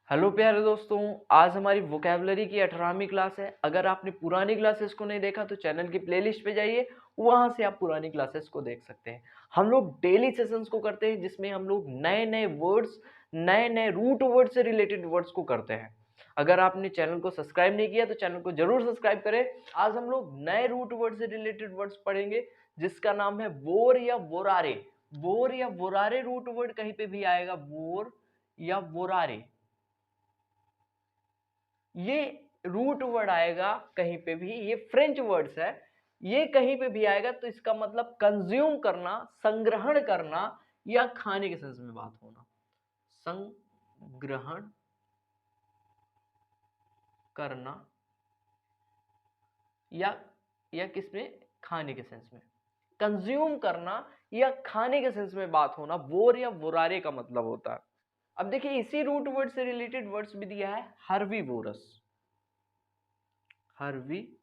Hello प्यारे दोस्तों, आज हमारी वोकैबुलरी की 18वीं क्लास है। अगर आपने पुरानी क्लासेस को नहीं देखा तो चैनल की प्लेलिस्ट पे जाइए, वहां से आप पुरानी क्लासेस को देख सकते हैं। हम लोग डेली सेशंस को करते हैं जिसमें हम लोग नए नए वर्ड्स, नए नए रूट वर्ड से रिलेटेड वर्ड्स को करते हैं। अगर आपने चैनल को सब्सक्राइब नहीं किया तो चैनल को जरूर सब्सक्राइब करें। आज हम लोग नए रूट वर्ड से रिलेटेड वर्ड्स पढ़ेंगे जिसका नाम है वोर या वोरारे। वोर या वोरारे रूट वर्ड कहीं पे भी आएगा, वोर या वोरारे, ये रूट वर्ड आएगा कहीं पे भी। ये फ्रेंच वर्ड्स है, ये कहीं पे भी आएगा तो इसका मतलब कंज्यूम करना, संग्रहण करना या खाने के सेंस में बात होना। संग्रहण करना या किसमें, खाने के सेंस में। कंज्यूम करना या खाने के सेंस में बात होना वोर या वोरारे का मतलब होता है। अब देखिए, इसी रूट वर्ड से रिलेटेड वर्ड्स भी दिया है हर्बीवोरस। हर्बीवोरस,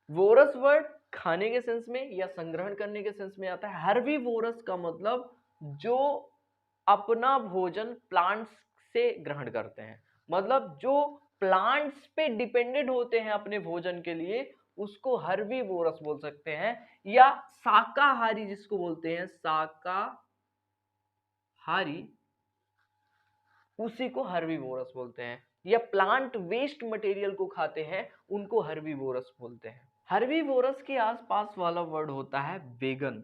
वोरस वर्ड खाने के सेंस में या संग्रहण करने के सेंस में आता है। हर्बीवोरस का मतलब जो अपना भोजन प्लांट्स से ग्रहण करते हैं, मतलब जो प्लांट्स पे डिपेंडेंट होते हैं अपने भोजन के लिए, उसको हर्बीवोरस बोल सकते हैं। या शाकाहारी जिसको बोलते हैं, शाकाहारी, उसी को हर्बीवोरस बोलते हैं। या प्लांट वेस्ट मटेरियल को खाते हैं, उनको हर्बीवोरस बोलते हैं। हर्बीवोरस के आसपास वाला वर्ड होता है वेगन।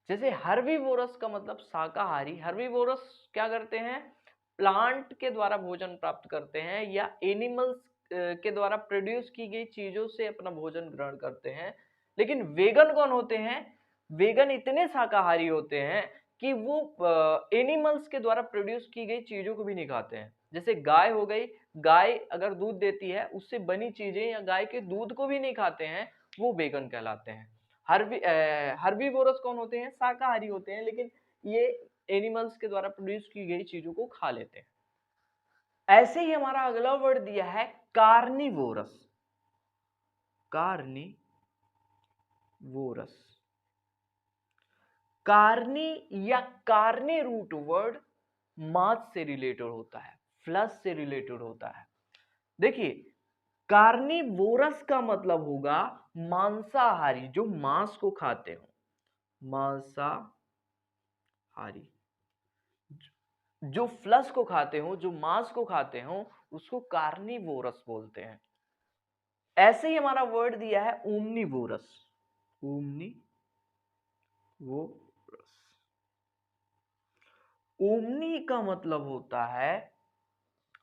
जैसे हर्बीवोरस का मतलब शाकाहारी, हर्बीवोरस क्या करते हैं, प्लांट के द्वारा भोजन प्राप्त करते हैं या एनिमल्स के द्वारा प्रोड्यूस की गई चीजों से अपना भोजन ग्रहण करते हैं। लेकिन वेगन कौन होते हैं, वेगन इतने शाकाहारी होते हैं कि वो एनिमल्स के द्वारा प्रोड्यूस की गई चीजों को भी नहीं खाते हैं। जैसे गाय हो गई, गाय अगर दूध देती है, उससे बनी चीजें या गाय के दूध को भी नहीं खाते हैं, वो वेगन कहलाते हैं। हर्बीवोरस कौन होते हैं, शाकाहारी होते हैं, लेकिन ये एनिमल्स के द्वारा प्रोड्यूस की गई चीजों को खा लेते हैं। ऐसे ही हमारा अगला वर्ड दिया है कार्निवोरस। कार्निवोरस, कार्नी या कार्ने रूट वर्ड मांस से रिलेटेड होता है, फ्लश से रिलेटेड होता है। देखिए, कार्निवोरस का मतलब होगा मांसाहारी, जो मांस को खाते हो, मांसाहारी। जो फ्लश को खाते हो, जो मांस को खाते हो, उसको कार्निवोरस बोलते हैं। ऐसे ही हमारा वर्ड दिया है ओमनीवोरस। ओमनीवोरस, ओमनी का मतलब होता है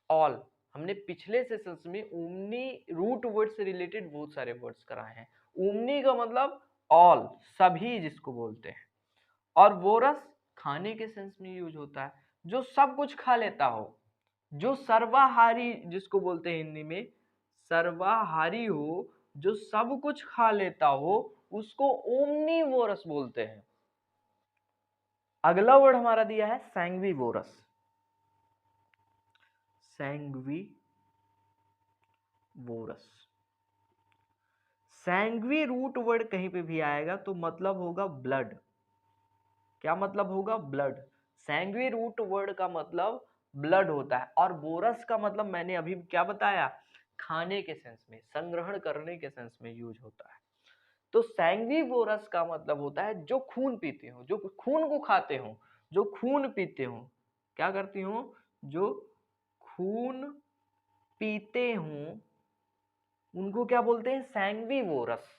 ऑल। हमने पिछले सेशंस में ओमनी रूट वर्ड से रिलेटेड बहुत सारे वर्ड्स कराए हैं। ओमनी का मतलब ऑल, सभी जिसको बोलते हैं। और वोरस खाने के सेंस में यूज होता है, जो सब कुछ खा लेता हो, जो सर्वाहारी जिसको बोलते हैं हिंदी में, सर्वाहारी हो, जो सब कुछ खा लेता हो, उसको ओमनीवोरस बोलते हैं। अगला वर्ड हमारा दिया है सैंग्विवोरस। सैंग्विवोरस, सैंग्वी रूट वर्ड कहीं पे भी आएगा तो मतलब होगा ब्लड। क्या मतलब होगा, ब्लड। सैंग्वी रूट वर्ड का मतलब ब्लड होता है। और बोरस का मतलब मैंने अभी क्या बताया, खाने के सेंस में, संग्रहण करने के सेंस में यूज होता है। तो सैंग्वी बोरस का मतलब होता है जो खून पीते हो, जो खून को खाते हो, जो खून पीते हो। क्या करती हो, जो खून पीते हो, उनको क्या बोलते हैं, सैंग्वी बोरस।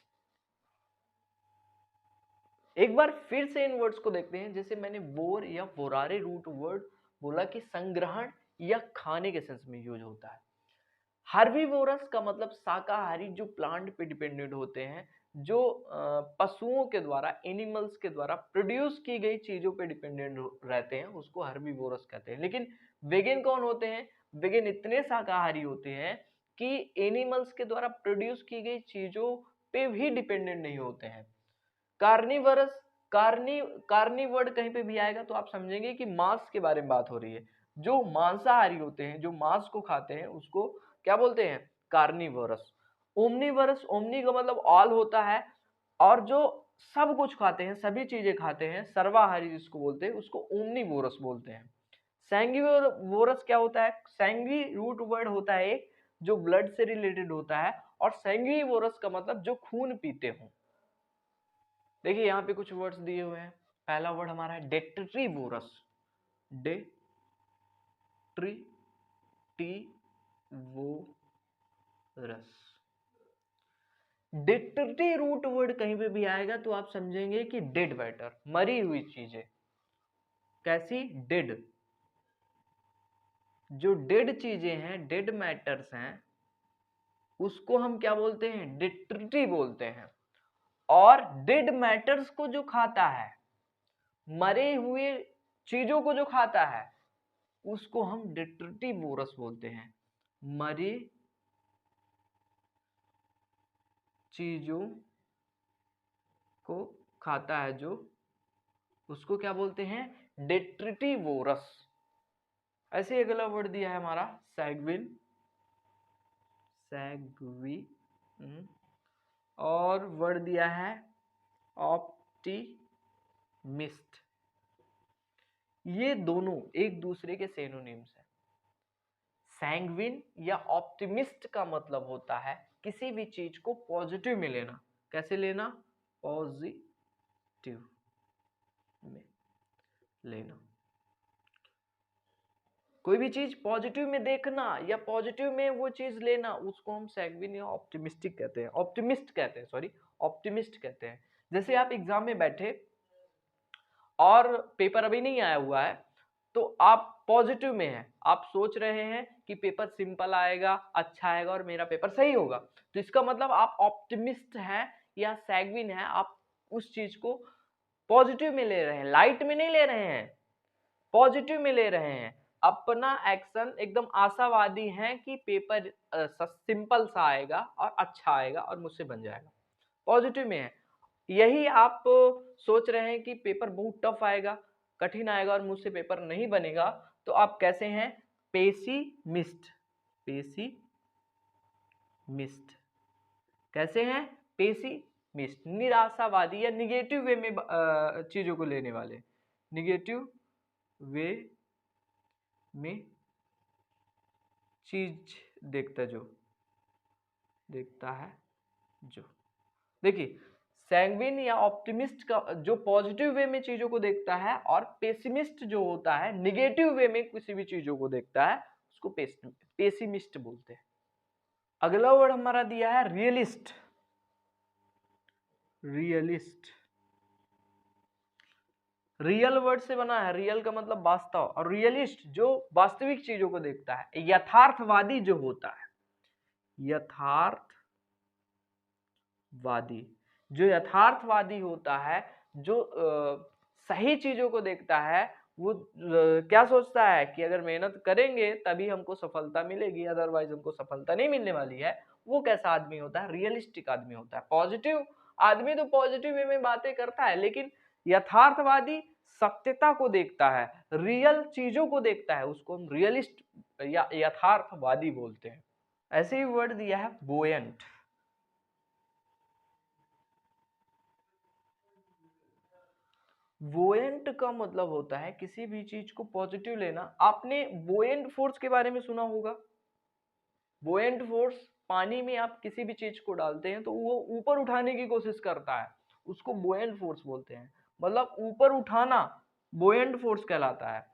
एक बार फिर से इन वर्ड्स को देखते हैं। जैसे मैंने वोर या वोरारे रूट वर्ड बोला कि संग्रहण या खाने के सेंस में यूज होता है। हर्बीवोरस का मतलब शाकाहारी, जो प्लांट पे डिपेंडेंट होते हैं, जो पशुओं के द्वारा, एनिमल्स के द्वारा प्रोड्यूस की गई चीजों पे डिपेंडेंट रहते हैं, उसको हर्बीवोरस कहते हैं। लेकिन वेगन कौन होते हैं, वेगन इतने शाकाहारी होते हैं कि एनिमल्स के द्वारा प्रोड्यूस की गई चीजों पे भी डिपेंडेंट नहीं होते हैं। कार्निवरस, कार्नी वर्ड कहीं पे भी आएगा तो आप समझेंगे कि मांस के बारे में बात हो रही है। जो मांसाहारी होते हैं, जो मांस को खाते हैं, उसको क्या बोलते हैं, कार्निवरस। ओमनीवरस, ओमनी का मतलब ऑल होता है। और जो सब कुछ खाते हैं, सभी चीजें खाते हैं, सर्वाहारी जिसको बोलते हैं उसको ओमनीवोरस बोलते हैं। सैंग्विवोरस क्या होता है? सैंग्वी रूट वर्ड होता है एक, जो ब्लड से रिलेटेड होता है, और सैंग्विवोरस का मतलब जो खून पीते हो। देखिए यहाँ पे कुछ वर्ड्स दिए हुए हैं। पहला वर्ड हमारा है डेट्रीवोरस, डेट्रीवोरस। डेट्री रूट वर्ड कहीं पे भी आएगा तो आप समझेंगे कि डेड मैटर, मरी हुई चीजें। कैसी? डेड। जो डेड चीजें हैं, डेड मैटर्स हैं, उसको हम क्या बोलते हैं? डेट्रिटी बोलते हैं। और डेड मैटर्स को जो खाता है, मरे हुए चीजों को जो खाता है, उसको हम डेट्रिटिवोरस बोलते हैं। मरी चीजों को खाता है जो, उसको क्या बोलते हैं? डेट्रिटिवोरस। ऐसे ही अगला वर्ड दिया है हमारा सैग्विन, और वर्ड दिया है ऑप्टिमिस्ट। ये दोनों एक दूसरे के सिनोनिम्स हैं। सैंग्विन या ऑप्टिमिस्ट का मतलब होता है किसी भी चीज को पॉजिटिव में लेना। कैसे लेना? पॉजिटिव में लेना। कोई भी चीज पॉजिटिव में देखना या पॉजिटिव में वो चीज लेना, उसको हम सैंग्विन या ऑप्टिमिस्टिक कहते हैं, ऑप्टिमिस्ट कहते हैं, सॉरी ऑप्टिमिस्ट कहते हैं। जैसे आप एग्जाम में बैठे और पेपर अभी नहीं आया हुआ है, तो आप पॉजिटिव में हैं, आप सोच रहे हैं कि पेपर सिंपल आएगा, अच्छा आएगा और मेरा पेपर सही होगा, तो इसका मतलब आप ऑप्टिमिस्ट हैं या सैंग्विन हैं। आप उस चीज को पॉजिटिव में ले रहे हैं, लाइट में नहीं ले रहे हैं, पॉजिटिव में ले रहे हैं। अपना एक्शन एकदम आशावादी हैं कि पेपर सिंपल सा आएगा और अच्छा आएगा और मुझसे बन जाएगा, पॉजिटिव में है। यही आप सोच रहे हैं कि पेपर बहुत टफ आएगा, कठिन आएगा और मुझसे पेपर नहीं बनेगा, तो आप कैसे हैं? पेसिमिस्ट। पेसिमिस्ट कैसे हैं? पेसिमिस्ट, निराशावादी या निगेटिव वे में चीजों को लेने वाले, निगेटिव वे में चीज देखता है जो। देखिए सैंग्विन या ऑप्टिमिस्ट का जो पॉजिटिव वे में चीजों को देखता है, और पेसिमिस्ट जो होता है निगेटिव वे में किसी भी चीजों को देखता है, उसको पेसिमिस्ट बोलते हैं। अगला वर्ड हमारा दिया है रियलिस्ट। रियल वर्ड से बना है, रियल का मतलब वास्तव, और रियलिस्ट जो वास्तविक चीजों को देखता है, यथार्थवादी जो होता है, जो यथार्थवादी होता है, जो सही चीजों को देखता है, वो क्या सोचता है कि अगर मेहनत करेंगे तभी हमको सफलता मिलेगी, अदरवाइज हमको सफलता नहीं मिलने वाली है। वो कैसा आदमी होता है? रियलिस्टिक आदमी होता है। पॉजिटिव आदमी तो पॉजिटिव वे में बातें करता है, लेकिन यथार्थवादी सत्यता को देखता है, रियल चीजों को देखता है, उसको हम रियलिस्ट या यथार्थवादी बोलते हैं। ऐसे ही वर्ड दिया है बोयंट। बोयंट का मतलब होता है किसी भी चीज को पॉजिटिव लेना। आपने बोयंट फोर्स के बारे में सुना होगा। बोयंट फोर्स, पानी में आप किसी भी चीज को डालते हैं तो वो ऊपर उठाने की कोशिश करता है, उसको बोयंट फोर्स बोलते हैं। मतलब ऊपर उठाना बोयंट फोर्स कहलाता है।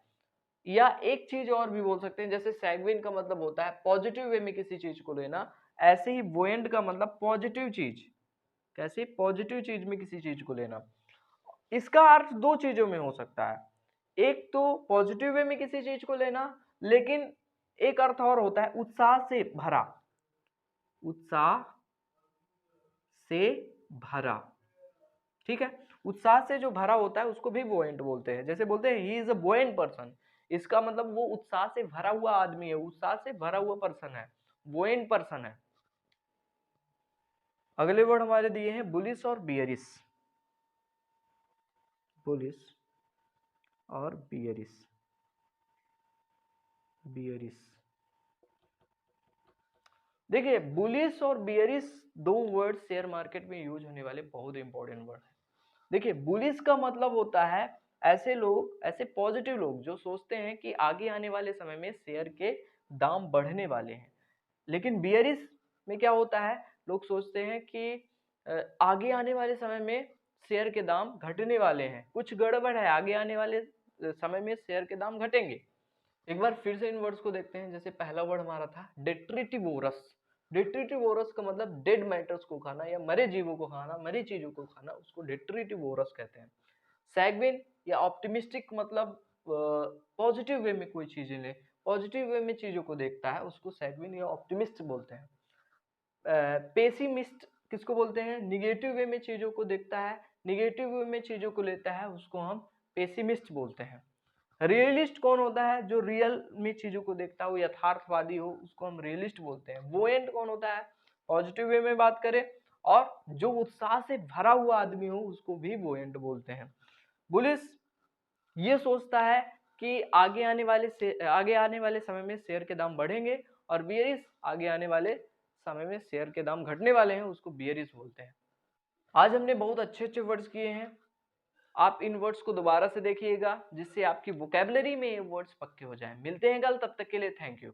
या एक चीज और भी बोल सकते हैं, जैसे सैंग्विन का मतलब होता है पॉजिटिव वे में किसी चीज को लेना, ऐसे ही बोयंट का मतलब पॉजिटिव चीज। कैसे? पॉजिटिव चीज में किसी चीज को लेना। इसका अर्थ दो चीजों में हो सकता है, एक तो पॉजिटिव वे में किसी चीज को लेना, लेकिन एक अर्थ और होता है उत्साह से भरा, उत्साह से भरा। ठीक है, उत्साह से जो भरा होता है उसको भी बोएंट बोलते हैं। जैसे बोलते हैं ही इज अ बोएंट पर्सन, इसका मतलब वो उत्साह से भरा हुआ आदमी है, उत्साह से भरा हुआ पर्सन है, बोएंट पर्सन है। अगले वर्ड हमारे दिए हैं बुलिश और बियरिश। बुलिश और बियरिश। देखिए बुलिश और बियरिश दो वर्ड शेयर मार्केट में यूज होने वाले बहुत इंपॉर्टेंट वर्ड है। देखिए बुलिश का मतलब होता है ऐसे लोग, ऐसे पॉजिटिव लोग जो सोचते हैं कि आगे आने वाले समय में शेयर के दाम बढ़ने वाले हैं। लेकिन बियरिश में क्या होता है, लोग सोचते हैं कि आगे आने वाले समय में शेयर के दाम घटने वाले हैं, कुछ गड़बड़ है, आगे आने वाले समय में शेयर के दाम घटेंगे। एक बार फिर से इन वर्ड्स को देखते हैं। जैसे पहला वर्ड हमारा था डेट्रिटिवोरस। डेट्रिटिवोरस का मतलब डेड मैटर्स को खाना या मरे जीवों को खाना, मरी चीजों को खाना, उसको डेट्रिटिवोरस कहते हैं। सैग्विन या ऑप्टिमिस्टिक मतलब पॉजिटिव वे में कोई चीजें ले, पॉजिटिव वे में चीजों को देखता है, उसको सैग्विन या ऑप्टिमिस्ट बोलते हैं। पेसिमिस्ट किसको बोलते हैं, निगेटिव वे में चीजों को देखता है, निगेटिव वे में चीजों को लेता है, उसको हम पेसिमिस्ट बोलते हैं। रियलिस्ट कौन होता है, जो रियल में चीजों को देखता है, वो यथार्थवादी हो, उसको हम रियलिस्ट बोलते हैं। बुओयंट कौन होता है, पॉजिटिव वे में बात करें, और जो उत्साह से भरा हुआ आदमी हो उसको भी बुओयंट बोलते हैं। बुलिश ये सोचता है कि आगे आने वाले समय में शेयर के दाम बढ़ेंगे, और बियरिश आगे आने वाले समय में शेयर के दाम घटने वाले हैं, उसको बियरिश बोलते हैं। आज हमने बहुत अच्छे अच्छे वर्ड्स किए हैं। आप इन वर्ड्स को दोबारा से देखिएगा जिससे आपकी वोकैबुलरी में ये वर्ड्स पक्के हो जाएं। मिलते हैं कल, तब तक के लिए थैंक यू।